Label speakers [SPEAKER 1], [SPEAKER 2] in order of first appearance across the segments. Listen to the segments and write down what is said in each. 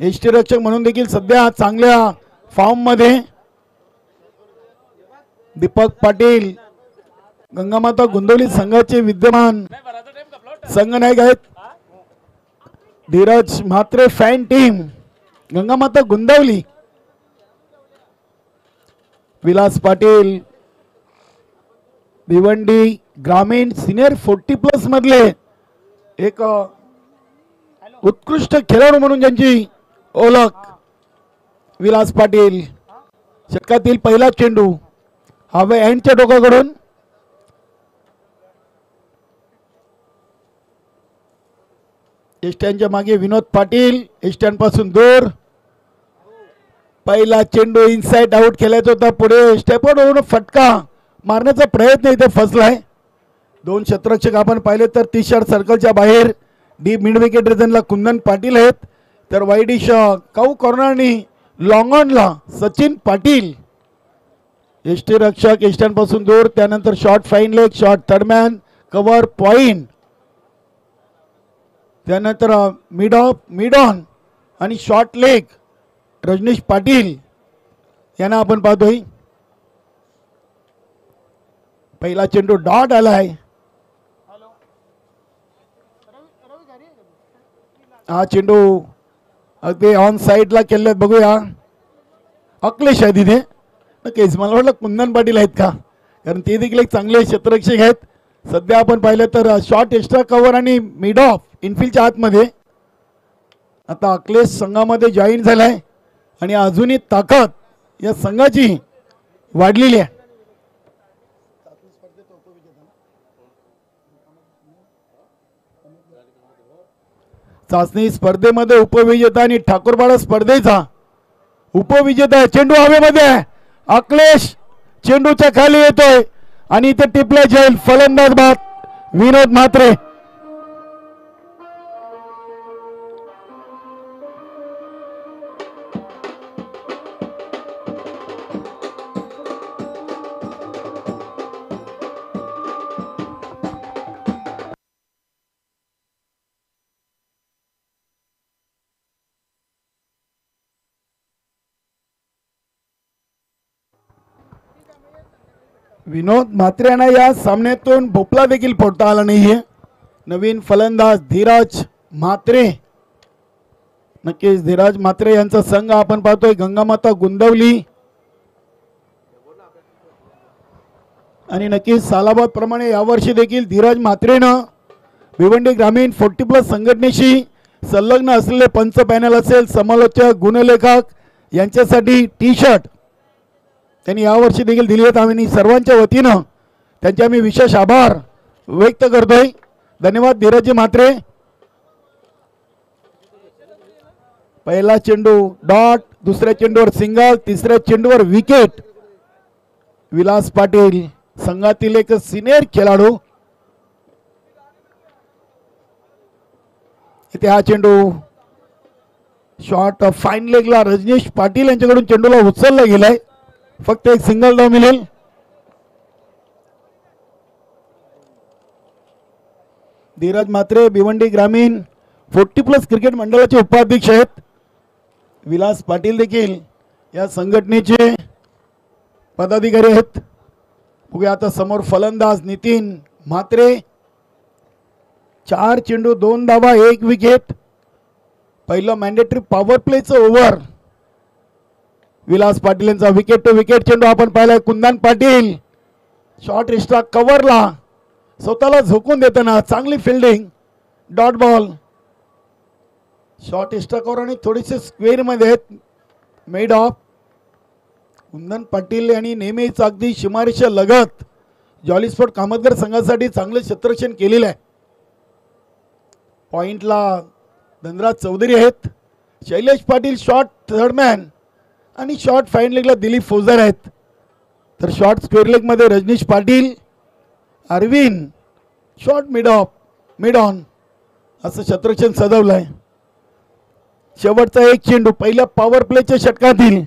[SPEAKER 1] यष्टीरक्षक म्हणून देखील सध्या चांगल्या फॉर्म मध्ये दीपक पाटील गंगामाता गोंदवली संघाचे विद्यमान संघनायक आहेत. Dhiraj Mhatre fan team Gangamata Gondavali. विलास पाटील भिवंडी ग्रामीण सिनियर 40+ मधले एक उत्कृष्ट खेळाडू म्हणून ज्यांची ओळख. विलास पाटील षटकातील पहिला चेंडू हवे एंडच्या टोकाकडून एस्टॅनच्या मागे विनोद पाटील एस्टॅन पासून दूर. पहिला चेंडू इनसाइड आउट खेळायचा होता. पुढे स्टेपआउट होऊन फटका मारण्याचा प्रयत्न इथे फसलाय. दोन क्षेत्ररक्षक आपण पाहिले तर 30 यार्ड सर्कलच्या बाहेर डीप मिड विकेट रिजनला कुंदन पाटील आहेत. तर वाईडिश काऊ कॉर्नरनी लॉंग ऑनला सचिन पाटील. एसटी रक्षक एस्टॅन पासून दूर. त्यानंतर short fine leg short third man cover point. त्यानंतर मिड ऑन आणि शॉर्ट लेग रजनीश पाटील यांना आपण पाहतोय. पहिला चेंडू डॉट आलाय. हा चेंडू अगदी ऑन साइडला केले. बघूया अखिलेश आहे तिथे. नक्कीच मला वाटलं कुंदन पाटील आहेत का, कारण ते देखील एक चांगले क्षेत्ररक्षक आहेत. सध्या आपण पाहिलं तर शॉर्ट एक्स्ट्रा कव्हर आणि मिड ऑफ इनफिल्डच्या आतमध्ये आता अखिलेश संघामध्ये जॉईन झालाय आणि अजूनही ताकद या संघाची वाढलेली आहे. चाचणी स्पर्धेमध्ये उपविजेता आणि ठाकूरपाडा स्पर्धेचा उपविजेता. चेंडू हवेमध्ये अखिलेश चेंडूच्या खाली येतोय आणि इथे टिपले जाईल. फलंदाज बाद विनोद म्हात्रे. विनोद म्हात्रे यांना या सामन्यातून भोपळा देखील फोडता आला नाहीये. नवीन फलंदाज धीरज म्हात्रे. नक्कीच धीरज म्हात्रे यांचा संघ आपण पाहतोय गंगामाता गोंदवली आणि नक्कीच सालाबाद प्रमाणे यावर्षी देखील धीरज म्हात्रेनं भिवंडी ग्रामीण 40+ संघटनेशी संलग्न असलेले पंच पॅनल असेल समालोचक गुणलेखक यांच्यासाठी टी शर्ट त्यांनी यावर्षी देखील दिली आहेत. आम्ही सर्वांच्या वतीनं त्यांचे आम्ही विशेष आभार व्यक्त करतोय. धन्यवाद धीरज म्हात्रे. पहिला चेंडू डॉट, दुसऱ्या चेंडूवर सिंगल, तिसऱ्या चेंडूवर विकेट. विलास पाटील संघातील एक सिनियर खेळाडू. इथे हा चेंडू शॉर्ट फाईन लेगला रजनीश पाटील यांच्याकडून चेंडूला उचलला गेलाय. फक्त एक सिंगल धाव मिळेल. धीरज म्हात्रे भिवंडी ग्रामीण 40+ क्रिकेट मंडळाचे उपाध्यक्ष आहेत. विलास पाटील देखील या संघटनेचे पदाधिकारी आहेत. बघूया आता समोर फलंदाज नितीन म्हात्रे. 4 चेंडू 2 धावा 1 विकेट. पहिलं मॅन्डेटरी पॉवर प्लेचं ओव्हर. विलास पाटील यांचा विकेट टू विकेट चेंडू आपण पाहिलाय. कुंदन पाटील शॉर्ट एक्स्ट्रा कव्हरला स्वतःला झोकून देताना चांगली fielding. Dot ball. Short extra cover आणि थोडेसे स्क्वेअर मध्ये मेड ऑफ. कुंदन पाटील यांनी नेहमीच अगदी सीमारेषा लगत जॉली स्पोर्ट कामतगर संघासाठी चांगले क्षेत्ररक्षण केलेले आहे. पॉइंटला धनराज चौधरी आहेत. शैलेश पाटील शॉर्ट थर्डमॅन आणि शॉर्ट फाईन लेगला दिलीप फौजदार आहेत. तर शॉर्ट स्क्वेअर लेग मध्ये Rajnish Patil, Arvind short mid off mid on असं क्षेत्ररक्षण सजवलंय. शेवटचा एक चेंडू पहिल्या पॉवर प्लेच्या षटकातील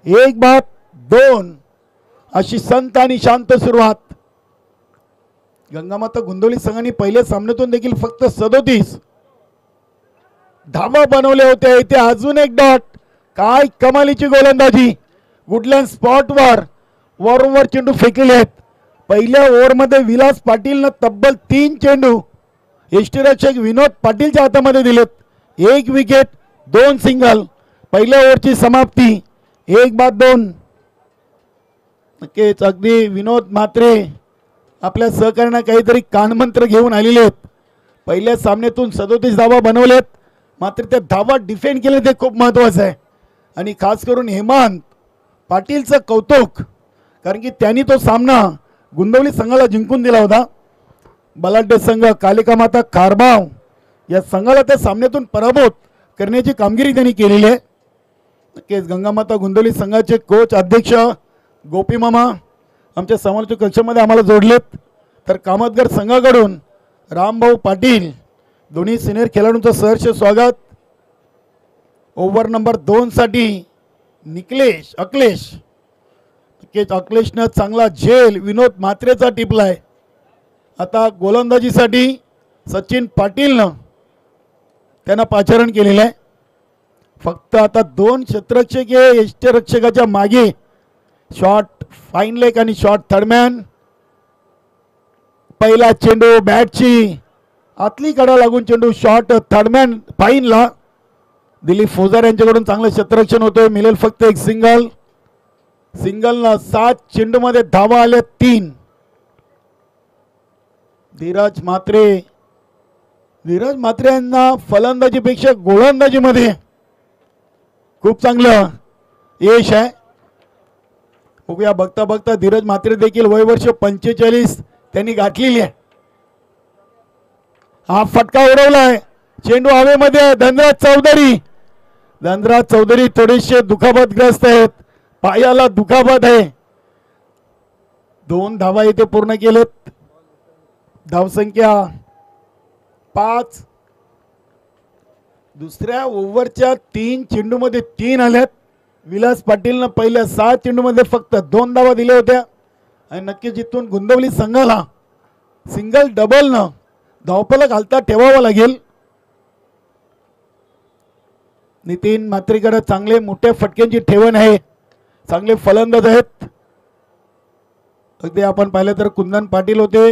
[SPEAKER 1] 1 बाद 2 अशी संत आणि शांत सुरुवात. गंगामाता गोंदवली संघाने पहिल्या सामन्यातून देखील फक्त 37 धावा बनवल्या होत्या. इथे अजून एक डॉट. काय कमालीची गोलंदाजी. वुडलँड स्पॉटवर वरवर चेंडू फेकले आहेत. पहिल्या ओव्हरमध्ये विलास पाटीलनं तब्बल 3 चेंडू यष्टीरक्षक विनोद पाटीलच्या हातामध्ये दिलेत. 1 विकेट 2 सिंगल. पहिल्या ओव्हरची समाप्ती 1-2. नक्कीच अगदी विनोद म्हात्रे आपल्या सहकार्यांना काहीतरी कानमंत्र घेऊन आलेले आहेत. पहिल्या सामन्यातून 37 धावा बनवलेत, मात्र त्या धावा डिफेंड केले ते खूप महत्त्वाचं आहे. आणि खास करून हेमंत पाटीलचं कौतुक, कारण की त्यांनी तो सामना गुंदवली संघाला जिंकून दिला होता. बलाढ्य संघ कालिका माता कारबाव या संघाला त्या सामन्यातून पराभूत करण्याची कामगिरी त्यांनी केलेली आहे. नक्कीच गंगामाता गुंदवली संघाचे कोच अध्यक्ष गोपी मामा आमच्या समालोचक कक्षामध्ये आम्हाला जोडलेत. तर कामतगर संघाकडून रामभाऊ पाटील, दोन्ही सिनियर खेळाडूंचं सहर्ष स्वागत. ओव्हर नंबर 2 साठी अखिलेश नक्कीच अखिलेशनं चांगला झेल विनोद म्हात्रेचा टिपलाय. आता गोलंदाजीसाठी सचिन पाटीलनं त्यांना पाचारण केलेलं आहे. फक्त आता 2 क्षेत्ररक्षकीय यष्टीरक्षकाच्या मागे शॉट फाईन लेग आणि शॉट थर्डमॅन. पहिला चेंडू बॅटची आतली कडा लागून चेंडू शॉट थर्डमॅन फाईनला. दिलीप फौजार यांच्याकडून चांगलं क्षेत्ररक्षण होतोय. मिळेल फक्त एक सिंगलनं 7 चेंडूमध्ये धावा आल्या 3. धीरज म्हात्रे यांना फलंदाजीपेक्षा गोलंदाजीमध्ये खूप चांगलं यश आहे. बघूया बघता बघता धीरज म्हात्रे देखील वय वर्ष 45 त्यांनी गाठलेली आहे. हा फटका उडवलाय, चेंडू हवेमध्ये. धनराज चौधरी थोडेसे दुखापतग्रस्त आहेत, पायाला दुखापत आहे. 2 धावा इथे पूर्ण केलेत. धावसंख्या 5. दुसऱ्या ओव्हरच्या 3 चेंडूमध्ये 3 आल्यात. विलास पाटीलनं पहिल्या 6 चेंडूमध्ये फक्त 2 धावा दिल्या होत्या. आणि नक्कीच जिथून गुंदवली संघाला सिंगल डबलनं धावफलक घालता ठेवावा लागेल. नितीन म्हात्रेकडे चांगले मोठ्या फटक्यांची ठेवण आहे, चांगले फलंदाज आहेत. अगदी आपण पाहिलं तर कुंदन पाटील होते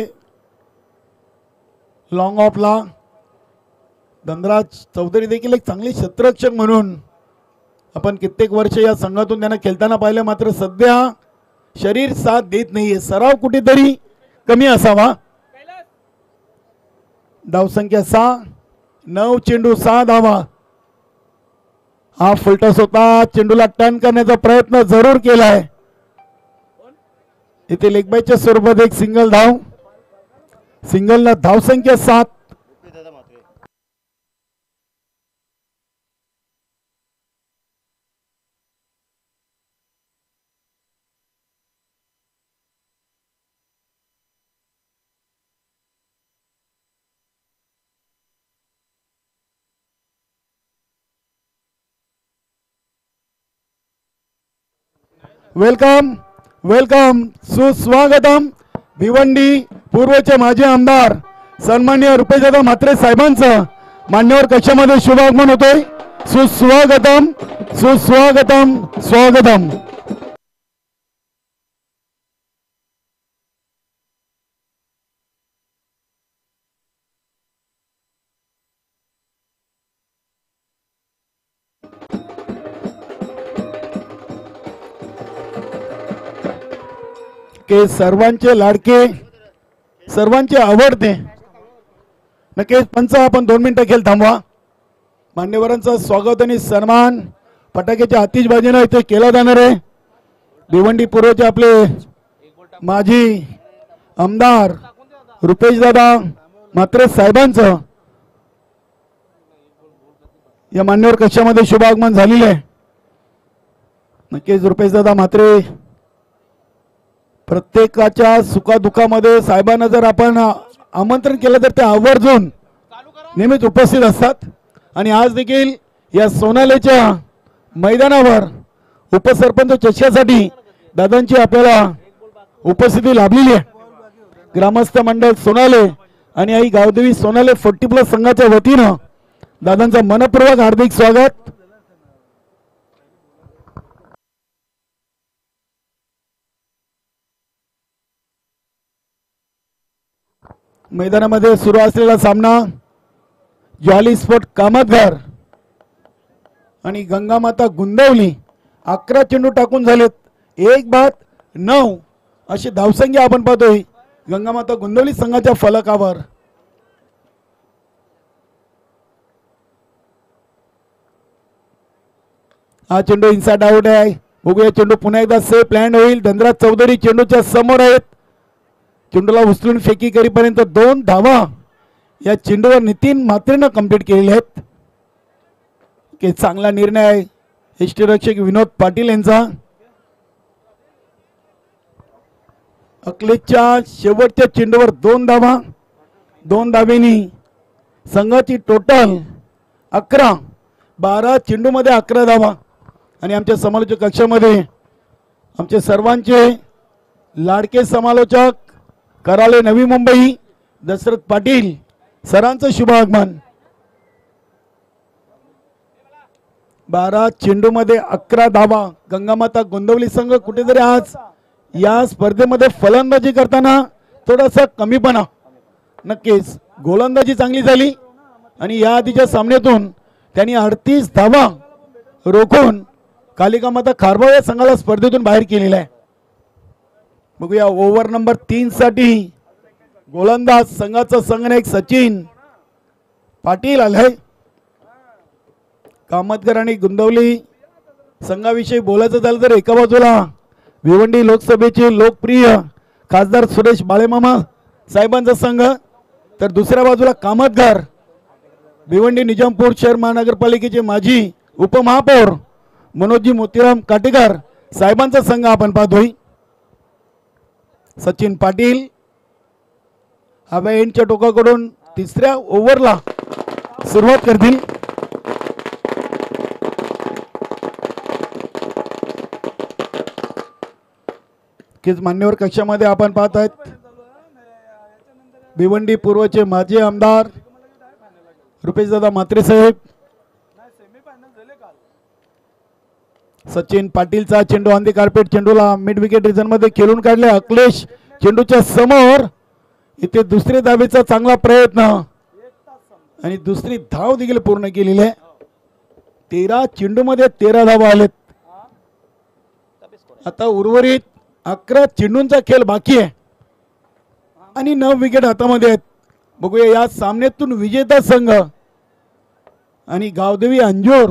[SPEAKER 1] लॉंग ऑफला. धनराज चौधरी देखील एक चांगले क्षेत्ररक्षक म्हणून आपण कित्येक वर्ष या संघातून त्यांना खेळताना पाहिलं. मात्र सध्या शरीर साथ देत नाहीये, सराव कुठेतरी कमी असावा. धावसंख्या 6. 9 चेंडू 6 धावा. हा फुलटॉस होता, चेंडूला टर्न करण्याचा प्रयत्न जरूर केलाय. इथे लेगबायच्या स्वरूपात एक सिंगल धाव. सिंगलला धावसंख्या 7. वेलकम सुस्वागतम. भिवंडी पूर्वचे माजी आमदार सन्माननीय रुपेशदादा म्हात्रे साहेबांचं मान्यवर कक्षामध्ये शुभागमन होतोय. स्वागतम. के सर्वांचे लाडके, सर्वांचे आवडते. नक्कीच पंच आपण 2 मिनिटं खेळ थांबवा. मान्यवरांचं स्वागत आणि सन्मान फटाक्याच्या आतिषबाजीनं इथे केला जाणार आहे. भिवंडी पूर्वचे आपले माजी आमदार रुपेशदादा म्हात्रे साहेबांचं या मान्यवर कक्षामध्ये शुभागमन झालेलं आहे. नक्कीच रुपेशदादा म्हात्रे प्रत्येकाच्या सुखादुखामध्ये साहेबांना जर आपण आमंत्रण केलं तर ते आवर्जून नेहमीच उपस्थित असतात. आणि आज देखील या सोनालेच्या मैदानावर उपसरपंच चषकासाठी दादांची आपल्याला उपस्थिती लाभलेली आहे. ग्रामस्थ मंडळ सोनाले आणि आई गावदेवी सोनाले 40+ संघाच्या वतीनं दादांचं मनपूर्वक हार्दिक स्वागत. मैदानामध्ये सुरू असलेला सामना जॉली स्पोर्ट कामतघर आणि गंगामाता गुंदवली. 11 चेंडू टाकून झालेत. 1-9 अशी धावसंख्या आपण पाहतोय गंगामाता गुंदवली संघाच्या फलकावर. हा चेंडू इनसाइड आउट आहे. बघूया चेंडू पुन्हा एकदा सेफ लँड होईल. धनराज चौधरी चेंडूच्या समोर आहेत. चेंडूला उचलून फेकी करीपर्यंत 2 धावा या चेंडूवर नितीन म्हात्रेनं कंप्लीट केलेल्या आहेत. चांगला निर्णय आहे यष्टीरक्षक विनोद पाटील यांचा. अकलेच्या शेवटच्या चेंडूवर 2 धावा. 2 धावेनी संघाची टोटल 11. 12 चेंडूमध्ये 11 धावा. आणि आमच्या समालोचक कक्षामध्ये आमचे सर्वांचे लाडके समालोचक कराले नवी मुंबई दशरथ पाटील सरांचं शुभ आगमन. 12 चेंडूमध्ये 11 धावा. गंगामाता गोंदवली संघ कुठेतरी आज या स्पर्धेमध्ये फलंदाजी करताना थोडासा कमीपणा. नक्कीच गोलंदाजी चांगली झाली आणि या आधीच्या सामन्यातून त्यांनी 38 धावा रोखून कालिका माता खारबाव या संघाला स्पर्धेतून बाहेर केलेला आहे. बघूया ओव्हर नंबर 3 साठी गोलंदाज संघाचा संघनायक सचिन पाटील आलाय. कामतघर आणि गुंदवली संघाविषयी बोलायचं झालं तर एका बाजूला भिवंडी लोकसभेचे लोकप्रिय खासदार सुरेश बाळेमामा साहेबांचा संघ, तर दुसऱ्या बाजूला कामतघर भिवंडी निजामपूर शहर महानगरपालिकेचे माजी उपमहापौर मनोजी मोतीराम काटेकर साहेबांचा संघ आपण पाहतोय. सचिन पाटील हव्या एंडच्या टोकाकडून तिसऱ्या ओव्हरला सुरुवात करतील. किस मान्यवर कक्षामध्ये आपण पाहत आहेत भिवंडी पूर्वचे माजी आमदार रुपेशदादा म्हात्रे साहेब. सचिन पाटीलचा चेंडू ऑन दी कार्पेट चेंडूला मिड विकेट रिजन मध्ये खेळून काढले. अखिलेश चेंडूच्या समोर. इथे दुसरे धावेचा चांगला प्रयत्न आणि दुसरी धाव देखील पूर्ण केलेली आहे. 13 चेंडू मध्ये 13 धावा आलेत. आता उर्वरित 11 चेंडूंचा खेळ बाकी आहे आणि 9 विकेट हातामध्ये आहेत. बघूया या सामन्यातून विजेता संघ आणि गावदेवी अंजूर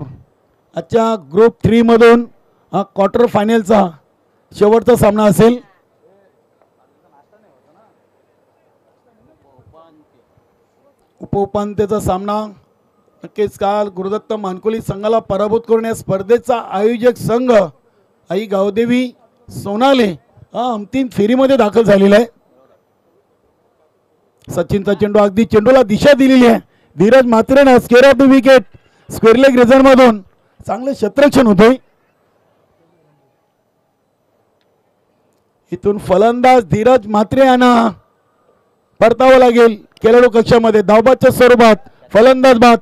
[SPEAKER 1] आजच्या ग्रुप 3 मधून हा क्वार्टर फायनलचा शेवटचा सामना असेल. उपउपांत्यचा सामना. नक्कीच काल गुरुदत्त मानकोली संघाला पराभूत करून या स्पर्धेचा आयोजक संघ आई गावदेवी सोनाले हा अंतिम फेरीमध्ये दाखल झालेला आहे. सचिनचा चेंडू अगदी चेंडूला दिशा दिलेली आहे. धीरज म्हात्रेनं square off the wicket square leg region मधून चांगले क्षेत्ररक्षण होते. इथून फलंदाज धीरज म्हात्रे यांना परतावं लागेल खेळाडू कक्षामध्ये. धावबादच्या स्वरूपात फलंदाज बाद.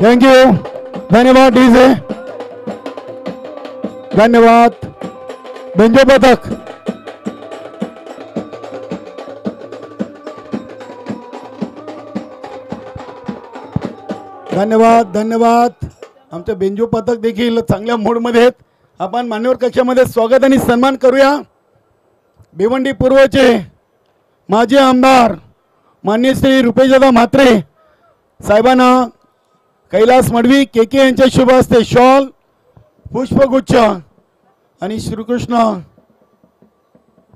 [SPEAKER 1] थँक्यू. धन्यवाद डीजे. धन्यवाद बेंजो पथक. धन्यवाद धन्यवाद. आमचे बेंजो पथक देखील चांगल्या मूडमध्ये आहेत. आपण मान्यवर कक्षामध्ये स्वागत आणि सन्मान करूया. भिवंडी पूर्वचे माजी आमदार माननीय श्री रुपेशदादा म्हात्रे साहेबांना कैलास मडवी केके यांच्या शुभ हस्ते शॉल पुष्पगुच्छ आणि श्रीकृष्ण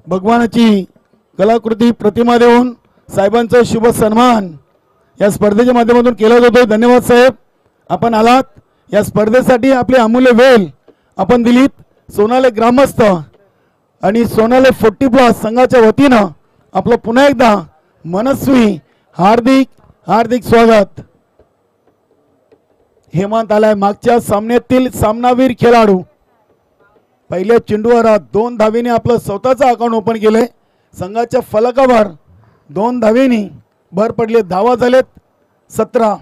[SPEAKER 1] भगवानाची कलाकृती प्रतिमा देऊन साहेबांचा शुभ सन्मान या स्पर्धेच्या माध्यमातून केला जातो. धन्यवाद साहेब, आपण आलात. या स्पर्धेसाठी आपली अमूल्य वेळ आपण दिलीत. सोनाले ग्रामस्थ आणि सोनाले 40+ संघाच्या वतीनं आपलं पुन्हा एकदा मनस्वी हार्दिक हार्दिक स्वागत. हेमंत आलाय मागच्या सामन्यातील सामनावीर खेळाडू. पहिल्या चेंडूवर 2 धावेने आपलं स्वतःचं अकाउंट ओपन केलंय. संघाच्या फलकावर 2 धावेने भर पडले. धावा झालेत 17.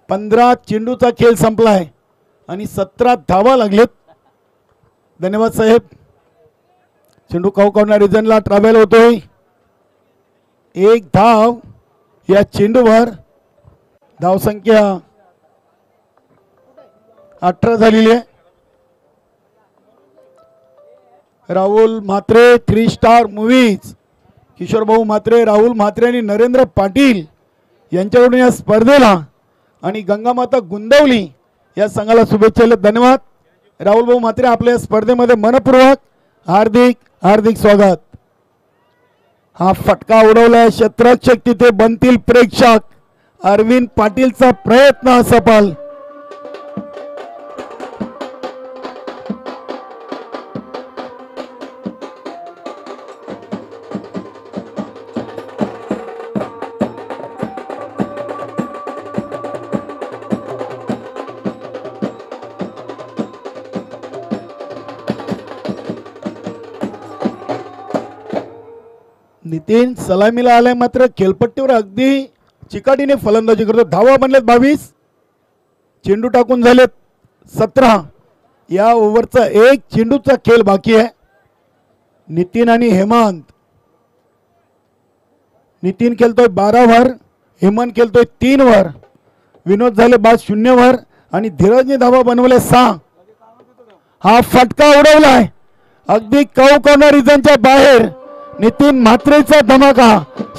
[SPEAKER 1] 15 चेंडूचा खेळ संपलाय आणि 17 धावा लागलेत. धन्यवाद साहेब. चेंडू कॉर्नर रिजनला ट्रॅव्हल होतोय. 1 धाव या चेंडूवर. धावसंख्या 18 झालेली आहे. राहुल म्हात्रे 3 स्टार मूवीज, किशोर भाऊ म्हात्रे, राहुल म्हात्रे आणि नरेंद्र पाटील यांच्याकडून या स्पर्धेला आणि गंगामाता गुंदवली या संघाला शुभेच्छा. धन्यवाद राहुल भाऊ म्हात्रे. आपल्या स्पर्धेमध्ये मनपूर्वक हार्दिक हार्दिक स्वागत. हा फटका उडवलाय शतरक्षक, तिथे बनतील प्रेक्षक. अरविंद पाटीलचा प्रयत्न असफल. नितीन सलामीला आलाय, मात्र खेळपट्टीवर अगदी चिकाटीने फलंदाजी करतो. धावा बनलेत 22. चेंडू टाकून झालेत 17. या ओव्हरचा 1 चेंडूचा खेळ बाकी आहे. नितीन आणि हेमंत. नितीन खेळतोय 12 वर, हेमंत खेळतोय 3 वर. विनोद झाले बाद 0 वर आणि धीरजने धावा बनवले 6. हा फटका उडवलाय अगदी कॉर्नर रिजनच्या बाहेर. नितीन म्हात्रेचा धमाका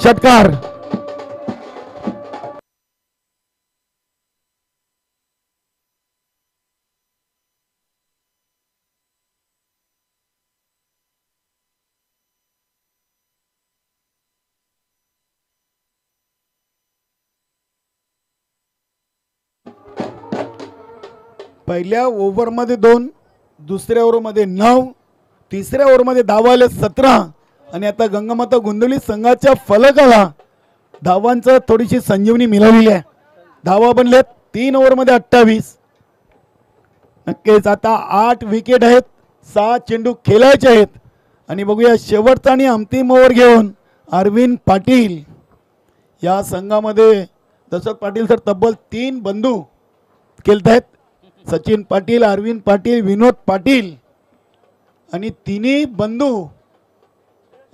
[SPEAKER 1] षटकार. पहिल्या ओव्हरमध्ये 2, दुसऱ्या ओव्हरमध्ये 9, तिसऱ्या ओव्हरमध्ये धावा आले 17 आणि आता गंगामाता गोंदिवली संघाच्या फलकाला धावांचा थोडीशी संजीवनी मिळालेली आहे. धावा बनलेत 3 ओव्हरमध्ये 28. नक्कीच आता 8 विकेट आहेत, 6 चेंडू खेळायचे आहेत आणि बघूया शेवटचा आणि अंतिम ओव्हर घेऊन अरविंद पाटील या संघामध्ये. दशरथ पाटील सर तब्बल 3 बंधू खेळत आहेत. सचिन पाटील, अरविंद पाटील, विनोद पाटील आणि तिन्ही बंधू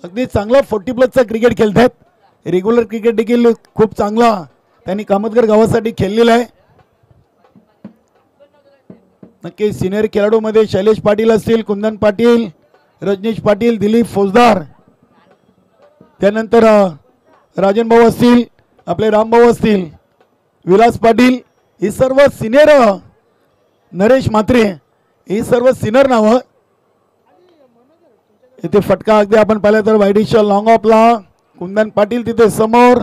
[SPEAKER 1] अगदी चांगला 40+ क्रिकेट खेळत आहेत. रेग्युलर क्रिकेट देखील खूप चांगला त्यांनी कामतगर गावासाठी खेळलेला आहे. नक्की सिनियर खेळाडूमध्ये शैलेश पाटील असतील, कुंदन पाटील, रजनीश पाटील, दिलीप फौजदार, त्यानंतर राजन भाऊ असतील, आपले राम भाऊ असतील, विलास पाटील, ही सर्व सिनियर, नरेश म्हात्रे, ही सर्व सिनियर नावं. इथे फटका अगदी आपण पाहिलं तर वाईडिशा लॉंग ऑफला कुंदन पाटील तिथे समोर.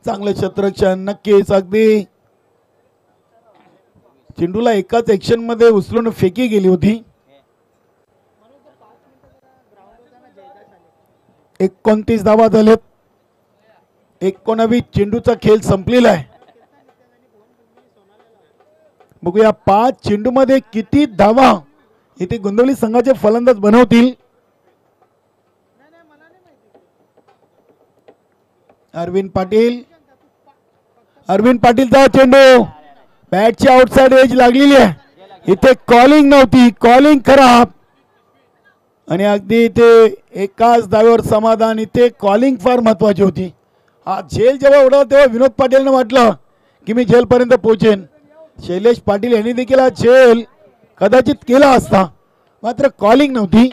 [SPEAKER 1] चांगले क्षेत्ररक्षण. नक्कीच अगदी चेंडूला एकाच ऍक्शन मध्ये उचलून फेकी गेली होती. 29 धावा झालेत. 19 चेंडूचा खेळ संपलेला आहे. बघूया 5 चेंडू मध्ये किती धावा इथे गोंदिवली संघाचे फलंदाज बनवतील. अरविंद पाटील, अरविंद पाटीलचा चेंडू बॅटची आउटसाइड एज लागलेली आहे. इथे कॉलिंग नव्हती, कॉलिंग खराब आणि अगदी इथे एकाच धावेवर समाधान. इथे कॉलिंग फार महत्वाची होती. हा झेल जेव्हा उडवला तेव्हा विनोद पाटीलने वाटलं की मी झेलपर्यंत पोहोचेन. शैलेश पाटील यांनी देखील हा झेल कदाचित केला असता, मात्र कॉलिंग नव्हती.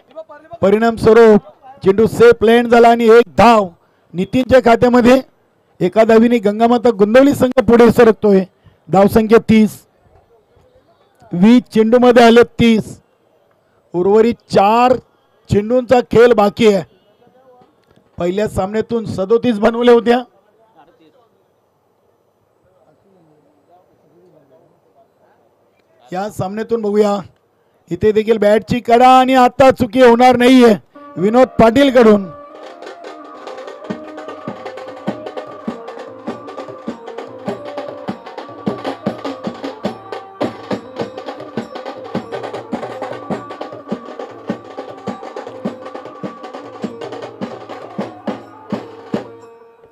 [SPEAKER 1] परिणाम स्वरूप चेंडू सेफ लँड झाला आणि 1 धाव नितीनच्या खात्यामध्ये. एका धावीने गंगामाता गोंदिवली संघ पुढे सरकतोय. धावसंख्या 30. 20 चेंडू मध्ये आले 30. उर्वरित 4 चेंडूंचा खेळ बाकी आहे. पहिल्या सामन्यातून 37 बनवल्या होत्या. या सामन्यातून बघूया इथे देखील बॅटची कडा आणि आता चुकी होणार नाहीये विनोद पाटील कडून.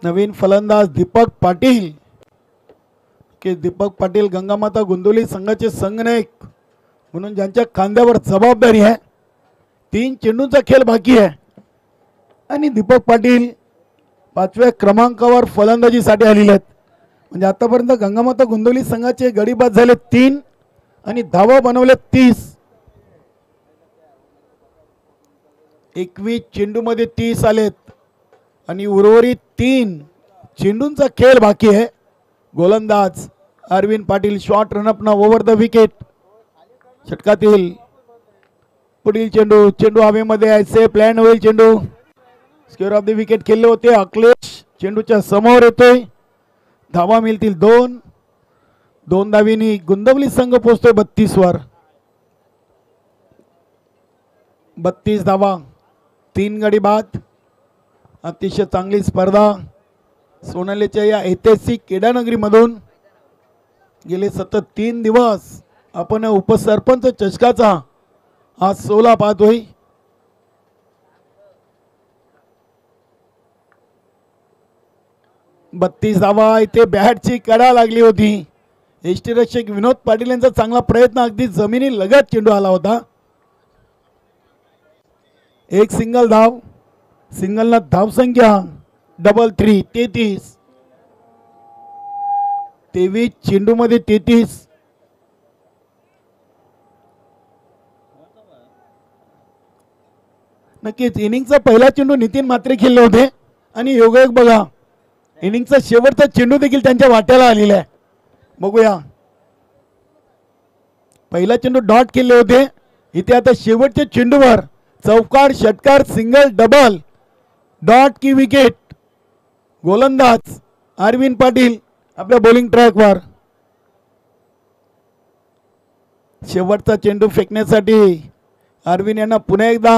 [SPEAKER 1] नवीन फलंदाज दीपक पाटील की दीपक पाटील गंगामाता गोंदवली संघाचे संघनायक म्हणून ज्यांच्या खांद्यावर जबाबदारी आहे. 3 चेंडूंचा खेळ बाकी आहे आणि दीपक पाटील 5व्या क्रमांकावर फलंदाजीसाठी आलेले आहेत. म्हणजे आतापर्यंत गंगामाता गोंदवली संघाचे गडीबाद झाले 3 आणि धावा बनवले 30. 21 चेंडूमध्ये 30 आलेत आणि उर्वरित 3 चेंडूंचा खेळ बाकी आहे. गोलंदाज अरविंद पाटील शॉट रनअप ना ओव्हर द विकेट. षटकातील पुढील चेंडू हवेमध्ये आहे. सेफ लँड होईल चेंडू. स्क्वेअर ऑफ द विकेट खेळले होते. अखिलेश चेंडूच्या समोर येतोय. धावा मिळतील 2 धावींनी गोंदवली संघ पोहोचतोय 32 वर. 32 धावा 3 गडी बाद. अतिशय चांगली स्पर्धा. सोनालीच्या या ऐतिहासिक क्रीडानगरी मधून गेले सतत 3 दिवस आपण उपसरपंच चषकाचा आज 16 पाहतोय. बत्तीस धावा. इथे बॅटची कडा लागली होती. यष्टीरक्षक विनोद पाटील यांचा चांगला प्रयत्न. अगदी जमिनी लगत चेंडू आला होता. एक सिंगल धाव. सिंगलना धावसंख्या 3 23 चेंडू मध्ये 33. नक्कीच इनिंगचा पहिला चेंडू नितीन म्हात्रे खेळले होते आणि योगायोग बघा इनिंगचा शेवटचा चेंडू देखील त्यांच्या वाट्याला आलेला आहे. बघूया. पहिला चेंडू डॉट खेळले होते. इथे आता शेवटच्या चेंडूवर चौकार षटकार सिंगल डबल डॉट की विकेट. गोलंदाज अरविंद पाटील आपल्या बॉलिंग ट्रॅकवर. शेवटचा चेंडू फेकण्यासाठी अरविंद यांना पुन्हा एकदा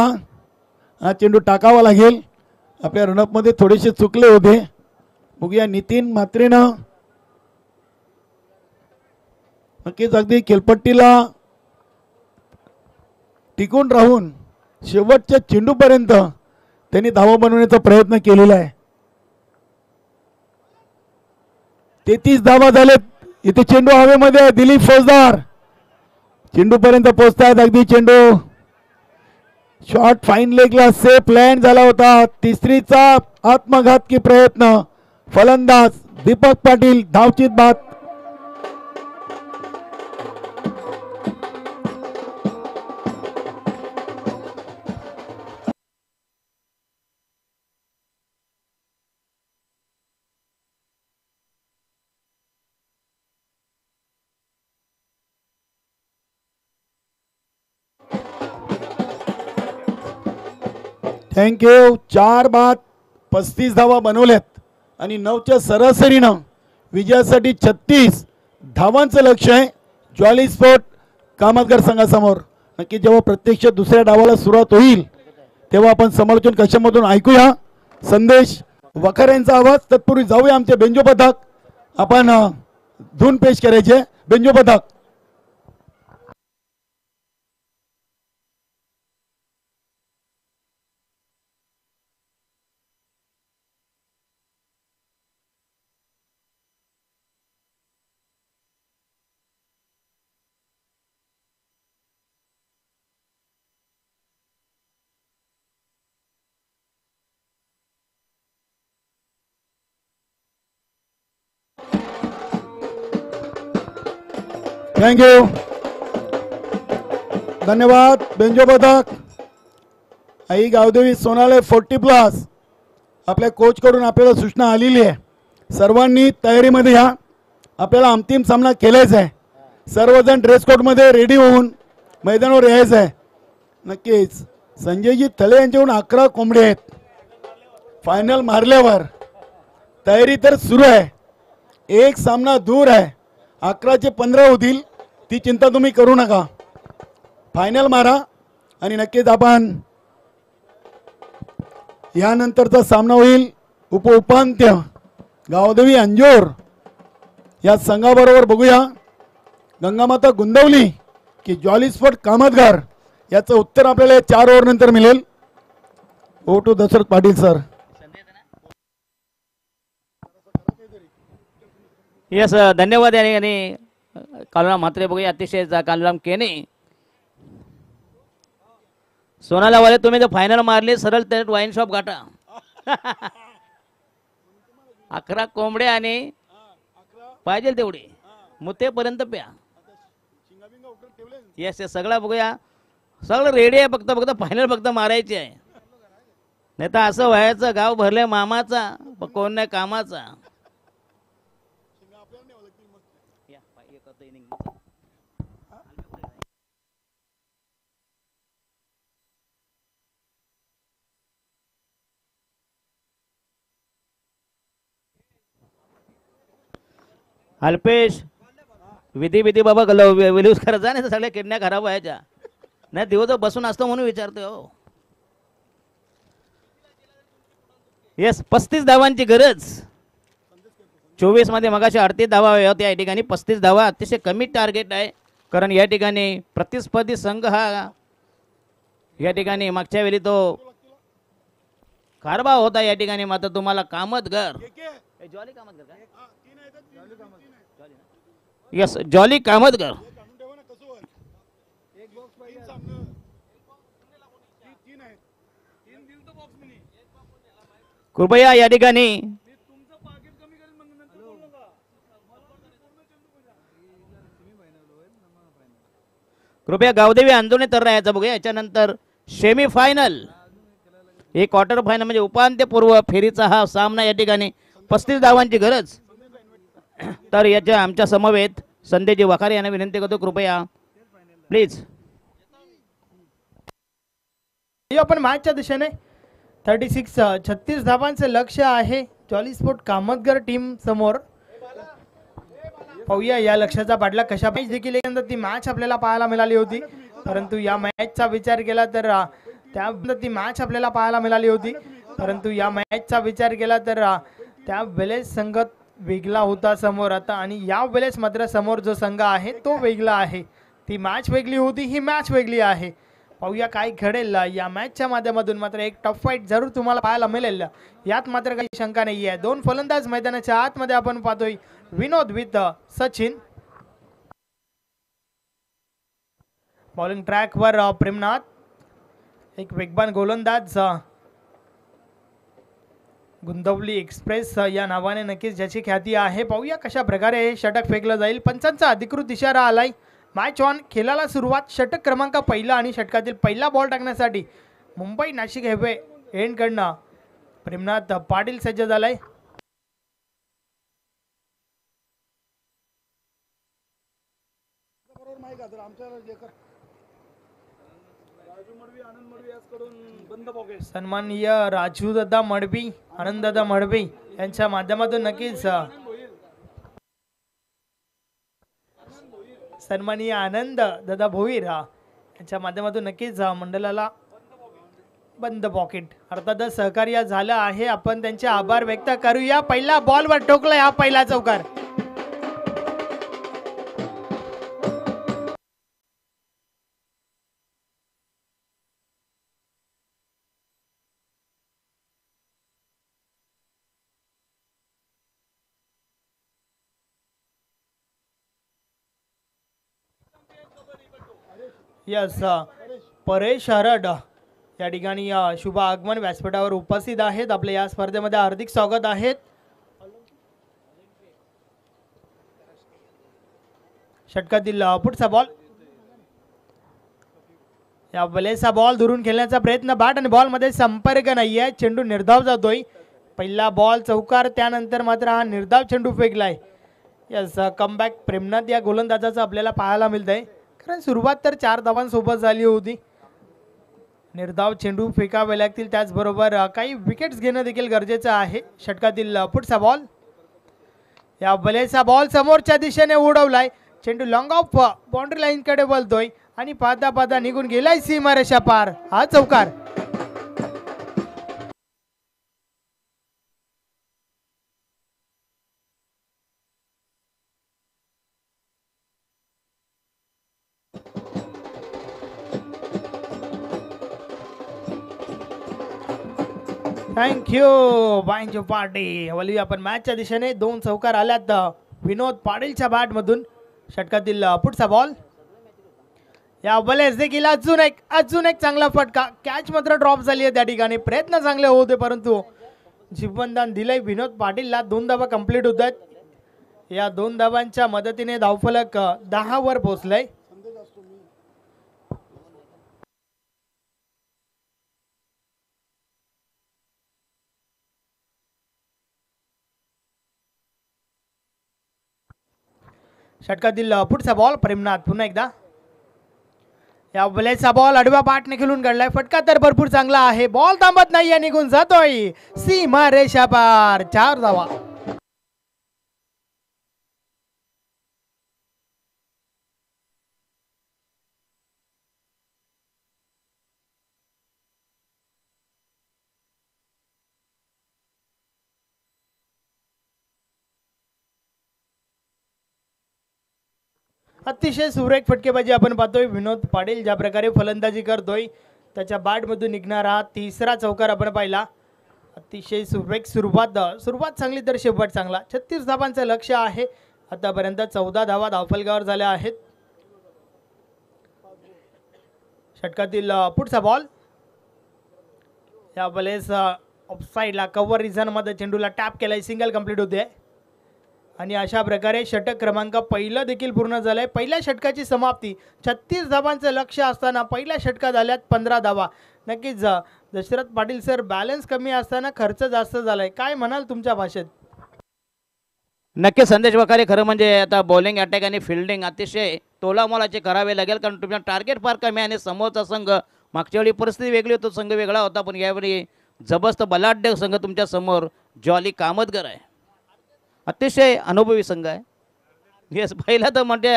[SPEAKER 1] हा चेंडू टाकावा लागेल. आपल्या रनअप मध्ये थोडेसे चुकले होते. बघूया नितीन म्हात्रेनं नक्कीच अगदी खेळपट्टीला टिकून राहून शेवटच्या चेंडूपर्यंत त्यांनी धावा बनवण्याचा प्रयत्न केलेला आहे. 33 धावा झालेत. इथे चेंडू हवेमध्ये आहे. दिलीप फौजदार चेंडू पर्यंत पोहोचतायत. अगदी चेंडू शॉट फाईन लेगला सेफ लँड झाला होता. तिसरीचा आत्मघातकी प्रयत्न. फलंदाज दीपक पाटील धावचीत बाद. थँक्यू. 4 बाद 35 धावा बनवल्यात आणि 9च्या सरासरीनं विजयासाठी 36 धावांचं लक्ष आहे ज्वाली स्पोर्ट कामतगर संघासमोर. नक्की जेव्हा प्रत्यक्ष दुसऱ्या डावाला सुरुवात होईल तेव्हा आपण समालोचन कशामधून ऐकूया. संदेश वखार यांचा आवाज. तत्पूर्वी जाऊया आमचे बेंजो पथक. आपण धून पेश करायचे. बेंजो पथक. थँक्यू. धन्यवाद बेंजो पथक. आई गावदेवी सोनाले 40+ आपल्या कोच कडून आपल्याला सूचना आलेली आहे. सर्वांनी तयारीमध्ये या. आपल्याला अंतिम सामना खेळायचा आहे. सर्वजण ड्रेस कोड मध्ये रेडी होऊन मैदानावर यायचं आहे. नक्कीच संजयजी थले यांच्याकडून 11 कोंबडे आहेत. फायनल मारल्यावर तयारी तर सुरू आहे. एक सामना दूर आहे. 11चे 15 होतील. ती चिंता तुम्ही करू नका. फायनल मारा आणि नक्कीच आपण यानंतरचा सामना होईल उपांत्य गावदेवी अंजोर या संघाबरोबर. बघूया गंगामाता गोंदवली की ज्वाली स्पोर्ट कामतगर याचं उत्तर आपल्याला 4 ओव्हर नंतर मिळेल. ओ to Dashrath Patil sir.
[SPEAKER 2] Yes धन्यवाद आणि कालराम म्हात्रे बघूया अतिशय कालराम केने सोनाला वाले तुम्ही जर फायनल मारले सरळ तर वाईन शॉप गाठा 11 कोंबड्या आणि पाहिजे तेवढे मुतेपर्यंत प्या येस येस सगळं बघूया सगळं रेडी आहे फक्त फक्त फायनल फक्त मारायची आहे नाही तर असं व्हायचं गाव भरले मामाचा पण कोण नाही कामाचा अल्पेश विधी विधी बाबा विलूस करायचा नाही तर सगळ्या किडन्या खराब व्हायच्या नाही दिवस बसून असतो म्हणून विचारतोय हो येस 35 धावांची गरज 24 मध्ये मगाशी 38 धावा होत्या या ठिकाणी 35 धावा अतिशय कमी टार्गेट आहे कारण या ठिकाणी प्रतिस्पर्धी संघ हा या ठिकाणी मागच्या वेळी तो कारभार होता या ठिकाणी मात्र तुम्हाला कामतगर जॉली कामतगर का यस जॉली कामतगर कृपया या ठिकाणी कृपया गावदेवी आंदोलन तर राहायचं बघूया याच्यानंतर सेमी फायनल एक क्वार्टर फायनल म्हणजे उपांत्यपूर्व फेरीचा हा सामना या ठिकाणी 35 धावांची गरज तर याच्या आमच्या समवेत संदेजी वखारे यांना विनंती करतो कृपया प्लीज
[SPEAKER 3] आपण मॅचच्या दिशेने 36 धावांचे लक्ष्य आहे जॉली स्पोर्ट कामतगर टीम समोर पाहूया या लक्ष्याचा पाठलाग कशा मॅच देखील ती मॅच आपल्याला पाहायला मिळाली होती परंतु या मॅचचा विचार केला तर ती मॅच आपल्याला पाहायला मिळाली होती परंतु या मॅचचा विचार केला तर त्या वेळेस संघ वेगळा होता समोर आता आणि या वेळेस मात्र समोर जो संघ आहे तो वेगळा आहे ती मॅच वेगळी होती ही मॅच वेगळी आहे पाहूया काय घडेल या मॅचच्या माध्यमातून मात्र एक टफ फाईट जरूर तुम्हाला पाहायला मिळेल यात मात्र काही शंका नाही आहे दोन फलंदाज मैदानाच्या आतमध्ये आपण पाहतोय विनोद विथ सचिन बॉलिंग ट्रॅक वर प्रेमनाथ एक वेगवान गोलंदाज गुंदवली एक्सप्रेस या नावाने नक्कीच ज्याची ख्याती आहे पाहूया कशा प्रकारे हे षटक फेकलं जाईल पंचांचा अधिकृत इशारा आलाय मॅच ऑन खेळाला सुरुवात षटक क्रमांक पहिला आणि षटकातील पहिला बॉल टाकण्यासाठी मुंबई नाशिक हायवे एंड कडनं प्रेमनाथ पाटील सज्ज झालाय सन्माननीय राजू दादा मडबी आनंद दादा मडबी यांच्या माध्यमातून नक्कीच सन्माननीय आनंद दादा भोईर यांच्या माध्यमातून नक्कीच मंडळाला बंद पॉकेट अर्थातच सहकार्य झालं आहे आपण त्यांचे आभार व्यक्त करूया पहिला बॉलवर ठोकलाय हा पहिला चौकार यस परेश हरड या ठिकाणी शुभ आगमन व्यासपीठावर उपस्थित आहेत आपल्या या स्पर्धेमध्ये हार्दिक स्वागत आहेत षटकातील पुढचा बॉल या वेळेचा बॉल दुरून खेळण्याचा प्रयत्न बॅट आणि बॉल मध्ये संपर्क नाहीये चेंडू निर्धाव जातोय पहिला बॉल चौकार त्यानंतर मात्र हा निर्धाव चेंडू फेकलाय यस कमबॅक प्रेमनाथ या गोलंदाजाचं आपल्याला पाहायला मिळतंय कारण सुरुवात तर 4 धावांसोबत झाली होती निर्धाव चेंडू फेकावे लागतील त्याचबरोबर काही विकेट्स घेणं देखील गरजेचं आहे षटकातील पुढचा बॉल या वेळेचा बॉल समोरच्या दिशेने उडवलाय चेंडू लॉंग ऑफ बाउंड्री लाईन कडे बोलतोय आणि पाहता पाहता निघून गेलाय सीमारेषा पार हा चौकार थँक्यू बायंचो पार्टी वली आपण मॅचच्या दिशेने 2 चौकार आल्यात विनोद पाटीलच्या बॅटमधून षटकातील पुढचा बॉल. या बलेस देखील अजून एक चांगला फटका. कॅच मात्र ड्रॉप झाली आहे त्या ठिकाणी. प्रयत्न चांगले होते परंतु जीवनदान दिलंय विनोद पाटीलला. 2 धावा कंप्लीट होत आहेत. या 2 धावांच्या मदतीने धावफलक 10 वर पोहोचलाय. षटकातील पुढचा बॉल प्रेमनाथ पुन्हा एकदा. या बलेचा बॉल आडव्या पाठने खेळून काढलाय. फटका तर भरपूर चांगला आहे. बॉल थांबत नाहीये, निघून जातोय सीमा रेषा पार. 4 धावा. अतिशय सुरेख फटकेबाजी आपण पाहतोय. विनोद पाटील ज्या प्रकारे फलंदाजी करतोय त्याच्या बॅटमधून निघणारा तिसरा चौकार आपण पाहिला. अतिशय सुरेख सुरुवात चांगली तर शेवट चांगला. 36 धावांचं लक्ष आहे. आतापर्यंत 14 धावा धावफलकावर झाल्या आहेत. षटकातील पुढचा बॉल. या बॉलेस ऑफसाईडला कव्हर रिझन मध्ये चेंडूला टॅप केलाय. सिंगल कंप्लीट होते आणि अशा प्रकारे षटक क्रमांक पहिलं देखील पूर्ण झालंय. पहिल्या षटकाची समाप्ती. 36 धावांचं लक्ष असताना पहिल्या षटकात आल्यात 15 धावा. नक्कीच दशरथ पाटील सर, बॅलन्स कमी असताना खर्च जास्त झालाय. काय म्हणाल तुमच्या भाषेत?
[SPEAKER 2] नक्की संदेश वखारे, खरं म्हणजे आता बॉलिंग अटॅक आणि फिल्डिंग अतिशय तोलामोलाचे करावे लागेल, कारण तुमच्या टार्गेट फार कमी आणि समोरचा संघ, मागच्या वेळी परिस्थिती वेगळी होती, संघ वेगळा होता, पण यावेळी जबरदस्त बलाढ्य संघ तुमच्या समोर जॉली कामतगर आहे. अतिशय अनुभवी संघ आहे. येस, पहिला तर म्हणजे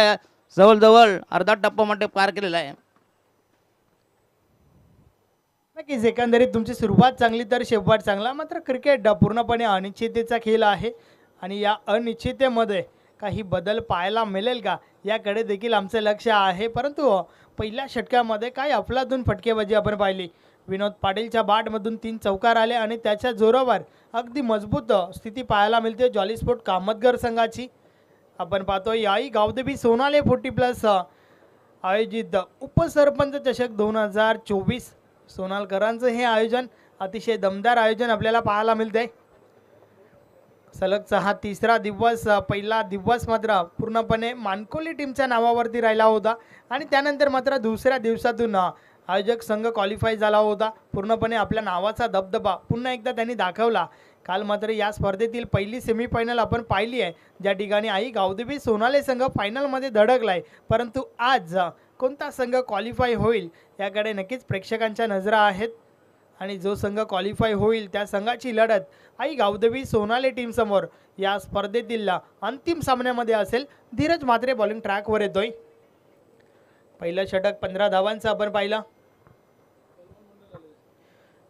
[SPEAKER 2] जवळजवळ अर्धा टप्पा म्हणजे पार केलेला आहे.
[SPEAKER 3] नक्कीच एकंदरीत तुमची सुरुवात चांगली तर शेवट चांगला. मात्र क्रिकेट पूर्णपणे अनिश्चिततेचा खेळ आहे आणि या अनिश्चिततेमध्ये काही बदल पाहायला मिळेल का याकडे देखील आमचं लक्ष आहे. परंतु पहिल्या षटकामध्ये काय अफलातून फटकेबाजी आपण पाहिली. विनोद पाटीलच्या बॅटमधून 3 चौकार आले आणि त्याच्या जोरावर अगदी मजबूत स्थिती पाहायला मिळते जॉली स्पोर्ट कामतगर संघाची. आपण पाहतोय आई गावदेवी सोनाले 40+ आयोजित उपसरपंच चषक 2024 सोनालकरांचं हे आयोजन अतिशय दमदार आयोजन आपल्याला पाहायला मिळते. सलगचा हा तिसरा दिवस. पहिला दिवस मात्र पूर्णपणे मानकोली टीमच्या नावावरती राहिला होता आणि त्यानंतर मात्र दुसऱ्या दिवसातून आयोजक संघ क्वालिफाय झाला होता. पूर्णपणे आपल्या नावाचा दबदबा पुन्हा एकदा त्यांनी दाखवला. काल मात्र या स्पर्धेतील पहिली सेमीफायनल आपण पाहिली आहे, ज्या ठिकाणी आई गावदेवी सोनाले संघ फायनलमध्ये धडकलाय. परंतु आज कोणता संघ क्वालिफाय होईल याकडे नक्कीच प्रेक्षकांच्या नजरा आहेत आणि जो संघ क्वालिफाय होईल त्या संघाची लढत आई गावदेवी सोनाले टीम समोर या स्पर्धेतील अंतिम सामन्यामध्ये असेल. धीरज म्हात्रे बॉलिंग ट्रॅकवर येतोय. पहिलं षटक 15 धावांचं आपण पाहिलं.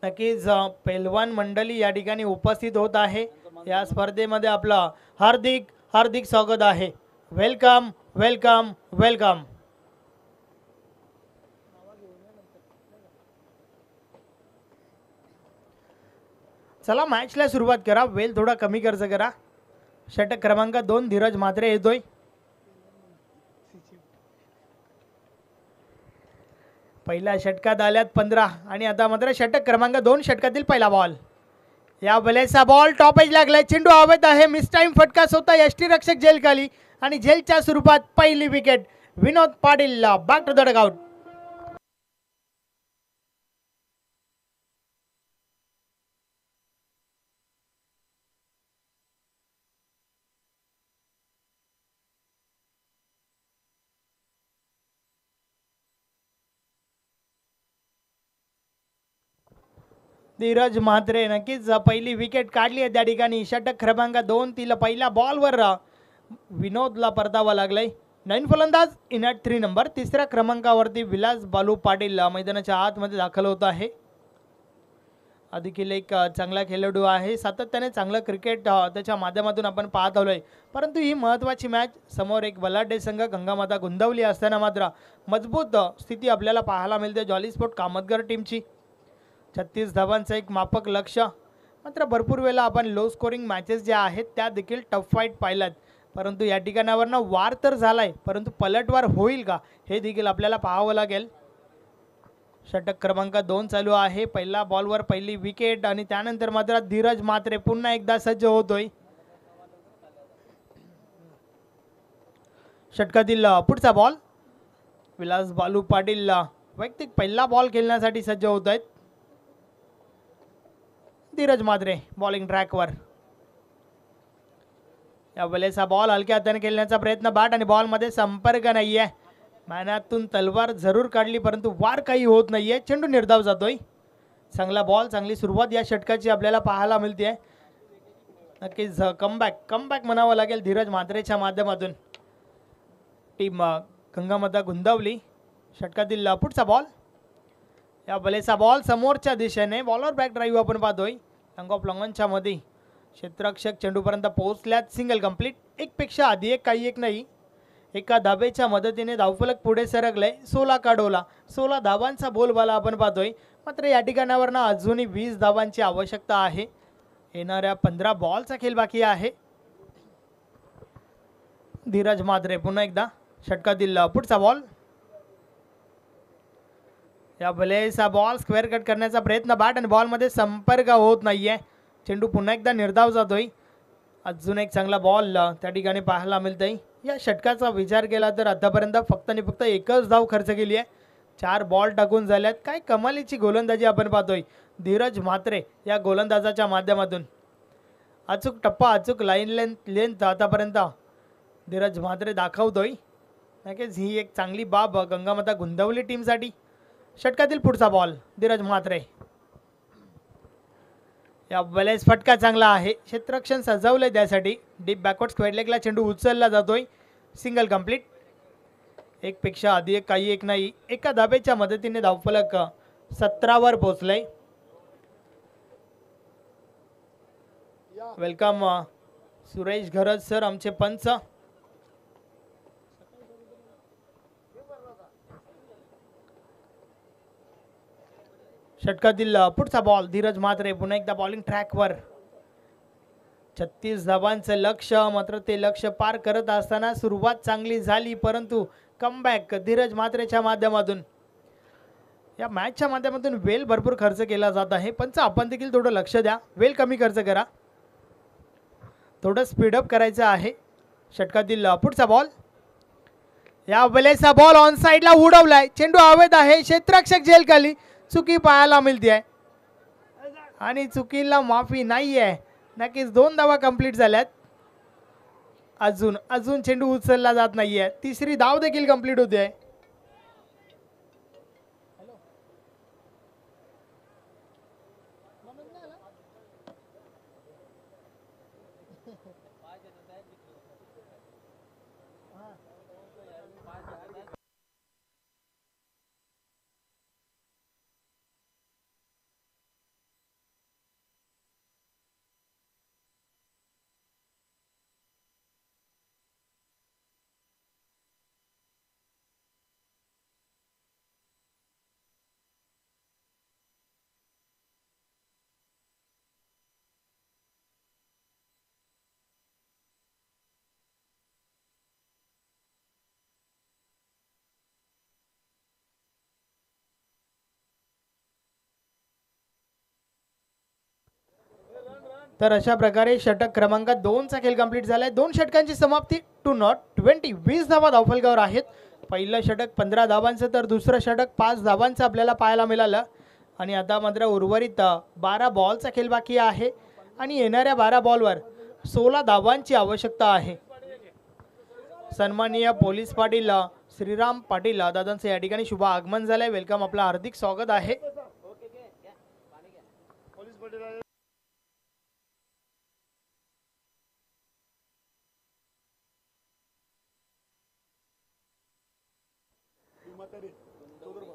[SPEAKER 3] नक्कीच पैलवान मंडळी या ठिकाणी उपस्थित होत आहे. या स्पर्धेमध्ये आपलं हार्दिक हार्दिक स्वागत आहे. Welcome welcome welcome. चला मॅचला सुरुवात करा. वेल थोडा कमी खर्च करा. षटक क्रमांक 2 धीरज म्हात्रे येतोय. पहिल्या षटकात आल्यात 15 आणि आता मात्र षटक क्रमांक 2 षटकातील पहिला बॉल. या बलेचा बॉल टॉप एज लागलाय. चेंडू हवेत आहे. मिस टाइम फटका स्वतः यष्टीरक्षक जेल खाली आणि जेलच्या स्वरूपात पहिली wicket. Vinod Patil back to the dugout. Dhiraj Mhatre नक्कीच पहिली विकेट काढली आहे त्या ठिकाणी. षटक क्रमांक 2 तिला पहिल्या बॉलवर विनोदला परतावा लागलाय. 9 फलंदाज इन ॲट 3 नंबर. तिसऱ्या क्रमांकावरती विलास बालू पाटील मैदानाच्या आतमध्ये दाखल होत आहे. देखील एक चांगला खेळाडू आहे. सातत्याने चांगलं क्रिकेट त्याच्या माध्यमातून आपण पाहत आलोय. परंतु ही महत्त्वाची मॅच समोर एक बलाढ्य संघ गंगामाता गोंदवली असताना मात्र मजबूत स्थिती आपल्याला पाहायला मिळते जॉली स्पोर्ट कामतगर टीमची. 36 धावांचं एक माफक लक्ष. मात्र भरपूर वेळेला आपण लो स्कोरिंग मॅचेस ज्या आहेत त्या देखील टफ फाईट पाहिल्यात. परंतु या ठिकाणावरनं वार तर झालाय, परंतु पलटवार होईल का हे देखील आपल्याला पाहावं लागेल. षटक क्रमांक 2 चालू आहे. पहिला बॉलवर पहिली विकेट आणि त्यानंतर मात्र धीरज म्हात्रे पुन्हा एकदा सज्ज होतोय. षटकातील पुढचा बॉल. विलास बालू पाटील वैयक्तिक पहिला बॉल खेळण्यासाठी सज्ज होत आहेत. धीरज म्हात्रे बॉलिंग ट्रॅकवर. या वेळेस हा बॉल हलक्या हाताने खेळण्याचा प्रयत्न, बॅट आणि बॉल मध्ये संपर्क नाहीये. मॅनातून तलवार जरूर काढली परंतु वार काही होत नाहीये. चेंडू निर्धाव जातोय. चांगला बॉल, चांगली सुरुवात या षटकाची आपल्याला पाहायला मिळते. नक्कीच कमबॅक म्हणावं लागेल धीरज म्हात्रेच्या माध्यमातून. टीम गंगामाता गुंदावली. षटकातील पुढचा बॉल. या बलेचा बॉल समोरच्या दिशेने, बॉलर बॅक ड्राईव्ह आपण पाहतोय. लॉंग ऑफ लॉंगॉनच्या मध्ये क्षेत्ररक्षक चेंडूपर्यंत पोहोचल्यात. Single complete. एक पेक्षा आधी एक, काही एक नाही. एका धाबेच्या मदतीने धावफलक पुढे सरकलंय. 16 का डोला, 16 धावांचा बोलबाला आपण पाहतोय. मात्र या ठिकाणावरनं अजूनही 20 धावांची आवश्यकता आहे. येणाऱ्या 15 बॉलचा खेळ बाकी आहे. धीरज म्हात्रे पुन्हा एकदा. षटकातील पुढचा बॉल. या भलेसा बॉल स्क्वेअर कट करण्याचा प्रयत्न, बॅट आणि बॉल मध्ये संपर्क होत नाहीये. चेंडू पुन्हा एकदा निर्धाव जातोय. अजून एक चांगला बॉल त्या ठिकाणी पाहायला मिळतोय. या षटकाचा विचार केला तर आतापर्यंत फक्त आणि फक्त एकच धाव खर्च केली आहे. 4 बॉल टाकून झाल्यात. काय कमालीची गोलंदाजी आपण पाहतोय धीरज म्हात्रे या गोलंदाजाच्या माध्यमातून. अचूक टप्पा, अचूक लाईन लेंथ आतापर्यंत धीरज म्हात्रे दाखवतोय. नक्कीच ही एक चांगली बाब गंगामाता गुंदावली टीमसाठी. षटकातील पुढचा बॉल. धीरज म्हात्रे. या वेळेस फटका चांगला आहे. क्षेत्ररक्षण सजवलंय त्यासाठी. डीप बॅकवर्ड स्क्वेअर लेगला चेंडू उचलला जातोय. Single complete. एक पेक्षा आधी एक, काही एक नाही. एका धाबेच्या मदतीने धावफलक 17 वर पोहोचलंय. वेलकम सुरेश घरज सर, आमचे पंच. षटकातील पुढचा बॉल. धीरज म्हात्रे पुन्हा एकदा बॉलिंग ट्रॅकवर. 36 धावांचं लक्ष्य, मात्र ते लक्ष्य पार करत असताना सुरुवात चांगली झाली परंतु कमबॅक धीरज म्हात्रेच्या माध्यमातून. या मॅचच्या माध्यमातून वेळ भरपूर खर्च केला जात आहे. पंच आपण देखील थोडं लक्ष द्या. वेळ कमी खर्च करा, थोडं स्पीडअप करायचं आहे. षटकातील पुढचा बॉल. या वेळेचा बॉल ऑन साइडला उडवलाय. चेंडू हवेत आहे. क्षेत्ररक्षक झेल खाली. चुकी पाहायला मिळते आहे आणि चुकीला माफी नाही आहे. नक्कीच 2 धावा कंप्लीट झाल्यात. अजून चेंडू उचलला जात नाहीये. तिसरी धाव देखील कंप्लीट होते आहे. तर अशा प्रकारे षटक क्रमांक 2 चा खेळ कंप्लीट झालाय. 2 षटकांची समाप्ती. 2 नॉट 20, 20 धावा धावफलकावर आहेत. पहिलं षटक 15 धावांचं तर दुसरं षटक 5 धावांचं आपल्याला पाहायला मिळालं. आणि आता मात्र उर्वरित 12 बॉलचा खेळ बाकी आहे आणि येणाऱ्या 12 बॉलवर 16 धावांची आवश्यकता आहे. सन्माननीय पोलीस पाटील श्रीराम पाटील दादांचं या ठिकाणी शुभ आगमन झालंय. वेलकम, आपलं हार्दिक स्वागत आहे.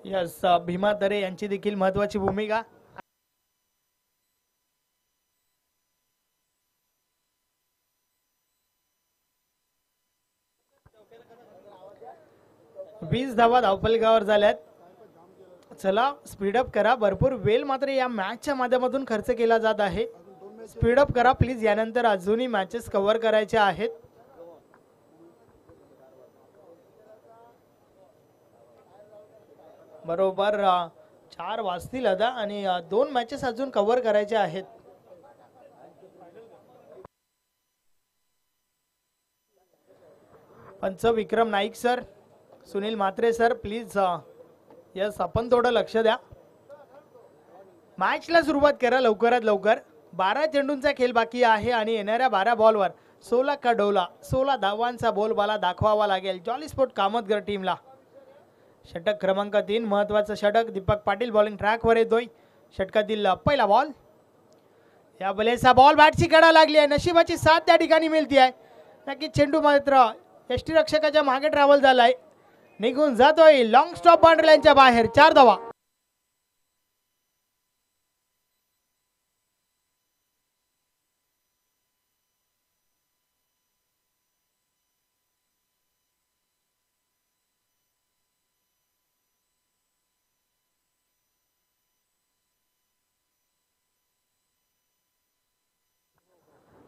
[SPEAKER 3] यस, भीमा दरे यांची देखील महत्वाची भूमिका. वीस धावा धावफलकावर झाल्यात. चला स्पीडअप करा. भरपूर वेळ मात्र या मॅचच्या माध्यमातून खर्च केला जात आहे. स्पीडअप करा प्लीज. यानंतर अजूनही मॅचेस कव्हर करायचे आहेत. बरोबर 4 वाजतील आता आणि 2 मॅचेस अजून कव्हर करायचे आहेत. पंच Vikram Naik sir, Sunil Mhatre sir, please yes आपण थोडं लक्ष द्या. मॅचला सुरुवात करा लवकरात लवकर. 12 चेंडूंचा खेळ बाकी आहे आणि येणाऱ्या 12 बॉलवर 16 का डोला 16 धावांचा बोलबाला दाखवावा लागेल जॉली स्पोर्ट कामतगर टीमला. षटक क्रमांक 3 महत्वाचं षटक. दीपक पाटील बॉलिंग ट्रॅकवर येतोय. षटकातील पहिला बॉल. या बलेचा बॉल बॅटची कडा लागली आहे. नशिबाची साथ त्या ठिकाणी मिळती आहे. नक्की चेंडू मात्र यष्टीरक्षकाच्या मागे ट्रॅव्हल झालाय, निघून जातोय लॉंग स्टॉप बाउंड्री लाईनच्या बाहेर. 4 धावा.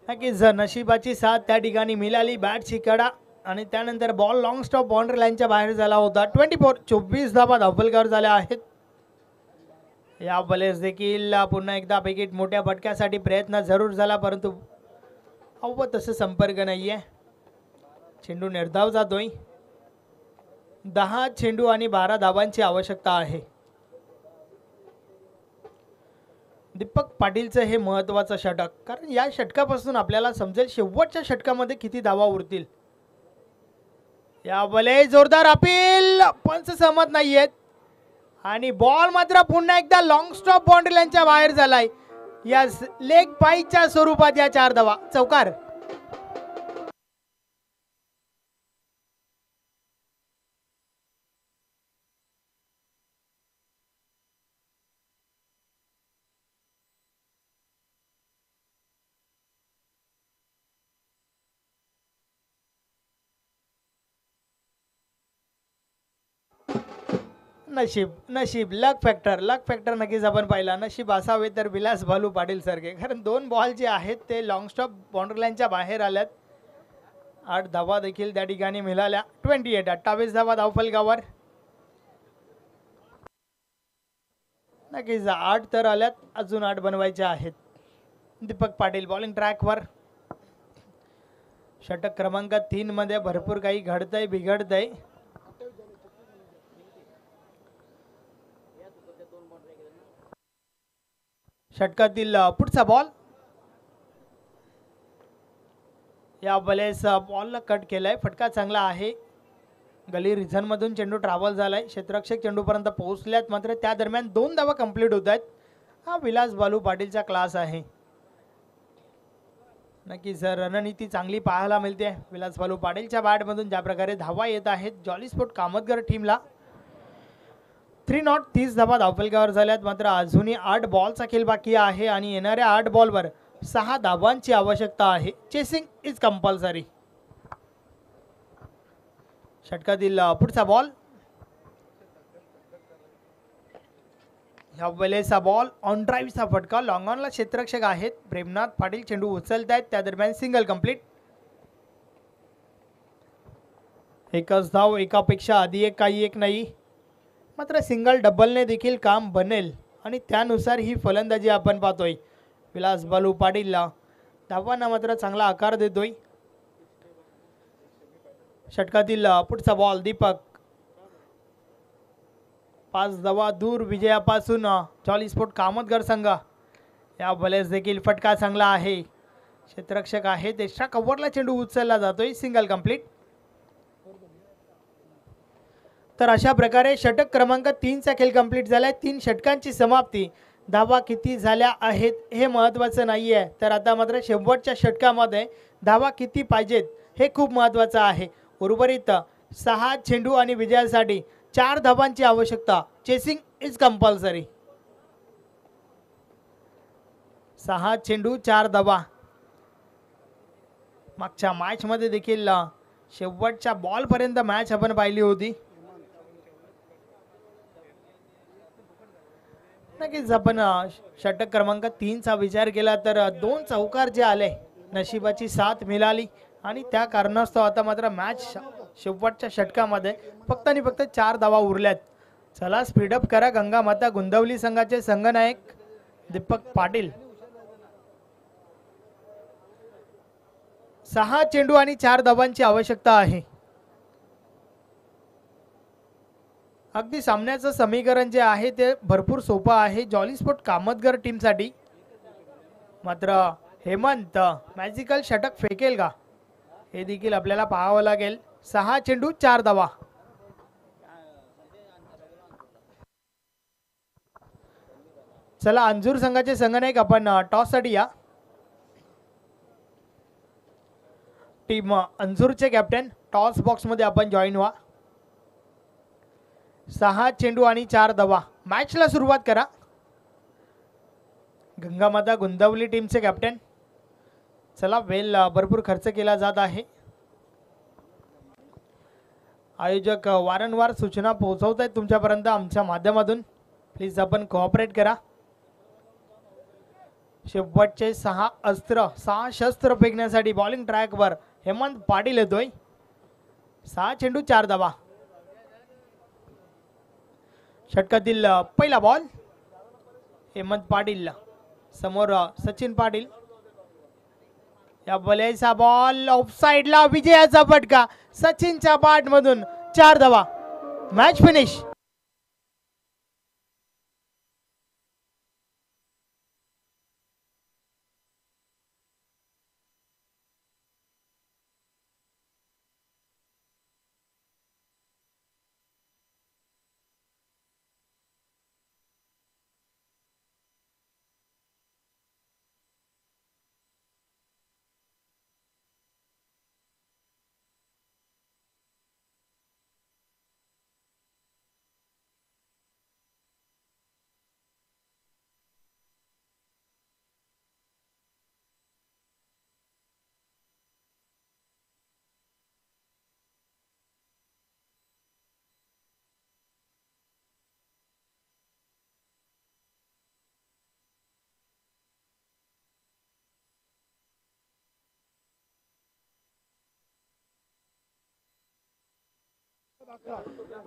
[SPEAKER 3] नक्कीच नशिबाची साथ त्या ठिकाणी मिळाली. बॅटची कडा आणि त्यानंतर बॉल लॉंग स्टॉप बाउंड्री लाईनच्या बाहेर झाला होता. 24 धावा धावफलकावर झाल्या आहेत. या बलेस देखील पुन्हा एकदा विकेट मोठ्या फटक्यासाठी प्रयत्न जरूर झाला, परंतु अव्वल तसं संपर्क नाहीये. चेंडू निर्धाव जातोय. 10 चेंडू आणि 12 धावांची आवश्यकता आहे. दीपक पाटीलचं हे महत्वाचं षटक, कारण या षटकापासून आपल्याला समजेल शेवटच्या षटकामध्ये किती धावा उरतील. या बले जोरदार अपील, पंच सहमत नाहीयेत आणि बॉल मात्र पुन्हा एकदा लॉंग स्टॉप बाउंड्री लाईनच्या बाहेर झालाय. या लेग पाईच्या स्वरूपात या 4 धावा. चौकार. नशीब नशीब लक फॅक्टर नक्कीच आपण पाहिला. नशीब असावे तर विलास भालू पाटील सारखे, कारण 2 बॉल जे आहेत ते लॉंग स्टॉप बाउंड्री लाईनच्या बाहेर आल्यात. 8 धावा देखील त्या ठिकाणी मिळाल्या. 28 धावा धावफलकावर. नक्कीच 8 तर आल्यात, अजून 8 बनवायच्या आहेत. दीपक पाटील बॉलिंग ट्रॅकवर. षटक क्रमांक 3 मध्ये भरपूर काही घडतंय बिघडतंय. षटकातील पुढचा बॉल. या बलेस बॉलला कट केलाय. फटका चांगला आहे. गली रिझन मधून चेंडू ट्रॅव्हल झालाय. क्षेत्ररक्षक चेंडूपर्यंत पोहोचल्यात, मात्र त्या दरम्यान 2 धावा कंप्लीट होत आहेत. हा विलास बालू पाटीलचा क्लास आहे. नक्कीच रणनीती चांगली पाहायला मिळते. विलास बालू पाटीलच्या बॅटमधून ज्या प्रकारे धावा येत आहेत जॉली स्पोर्ट कामतगर टीमला. 3 नॉट 30 धावा धावफलकावर झाल्यात, मात्र अजूनही 8 बॉलचा खेळ बाकी आहे आणि येणाऱ्या 8 बॉलवर 6 धावांची आवश्यकता आहे. Chasing is compulsory. षटकातील पुढचा बॉल. ह्या वेळेचा बॉल ऑन ड्राईव्हचा फटका. लॉंग ऑनला क्षेत्ररक्षक आहेत प्रेमनाथ पाटील. चेंडू उचलत आहेत, त्या दरम्यान सिंगल कंप्लीट. एकच धाव, एकापेक्षा आधी एक काही एक नाही, मात्र सिंगल डबलने देखील काम बनेल आणि त्यानुसार ही फलंदाजी आपण पाहतोय. विलास बालू पाटीलला धावांना मात्र चांगला आकार देतोय. षटकातील पुढचा बॉल. दीपक 5 धावा दूर विजयापासून जॉली स्पोर्ट कामतगर संघ. या बलेस देखील फटका चांगला आहे. क्षेत्ररक्षक आहे, एक्स्ट्रा कव्हरला चेंडू उचलला जातोय. Single complete. तर अशा प्रकारे षटक क्रमांक 3चा खेळ कंप्लीट झालाय. 3 षटकांची समाप्ती. धावा किती झाल्या आहेत हे महत्त्वाचं नाही आहे, तर आता मात्र शेवटच्या षटकामध्ये धावा किती पाहिजेत हे खूप महत्त्वाचं आहे. उर्वरित 6 चेंडू आणि विजयासाठी 4 धावांची आवश्यकता. Chasing is compulsory. 6 चेंडू 4 धावा. मागच्या मॅचमध्ये देखील शेवटच्या बॉलपर्यंत मॅच आपण पाहिली होती. नक्कीच आपण षटक क्रमांक 3चा विचार केला तर 2 चौकार जे आले, नशिबाची साथ मिळाली आणि त्या कारणास्तव आता मात्र मॅच शेवटच्या षटकामध्ये फक्त आणि फक्त 4 धावा उरल्यात. चला स्पीडअप करा. गंगा माता गोंदवली संघाचे संघनायक दीपक पाटील. 6 चेंडू आणि 4 धावांची आवश्यकता आहे. अगदी सामन्याचं समीकरण जे आहे ते भरपूर सोपं आहे जॉली स्पोर्ट कामतगर टीमसाठी. मात्र हेमंत मॅजिकल षटक फेकेल का हे देखील आपल्याला पाहावं लागेल. 6 चेंडू 4 धावा. चला अंजूर संघाचे संघनायक आपण टॉस साठी या. टीम अंजूरचे कॅप्टन टॉस बॉक्स मध्ये आपण जॉईन व्हा. 6 चेंडू आणि 4 धावा. मॅचला सुरुवात करा. गंगामाता गोंदवली टीमचे कॅप्टन. चला वेल भरपूर खर्च केला जात आहे. आयोजक वारंवार सूचना पोहोचवत आहेत तुमच्यापर्यंत आमच्या माध्यमातून. प्लीज आपण कोऑपरेट करा. शेवटचे 6 अस्त्र 6 शस्त्र फेकण्यासाठी बॉलिंग ट्रॅकवर हेमंत पाटील येतोय. 6 चेंडू 4 धावा. षटकातील पहिला बॉल हेमंत पाटील समोर सचिन पाटील. या बॉलचा बॉल ऑफ साइडला. विजयाचा फटका सचिनच्या बॅट मधून. 4 धावा. Match finish.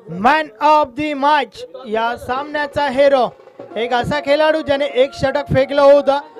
[SPEAKER 3] Man of the match या सामन्याचा हेरो एक असा खेळाडू ज्याने 1 षटक फेकलं होतं.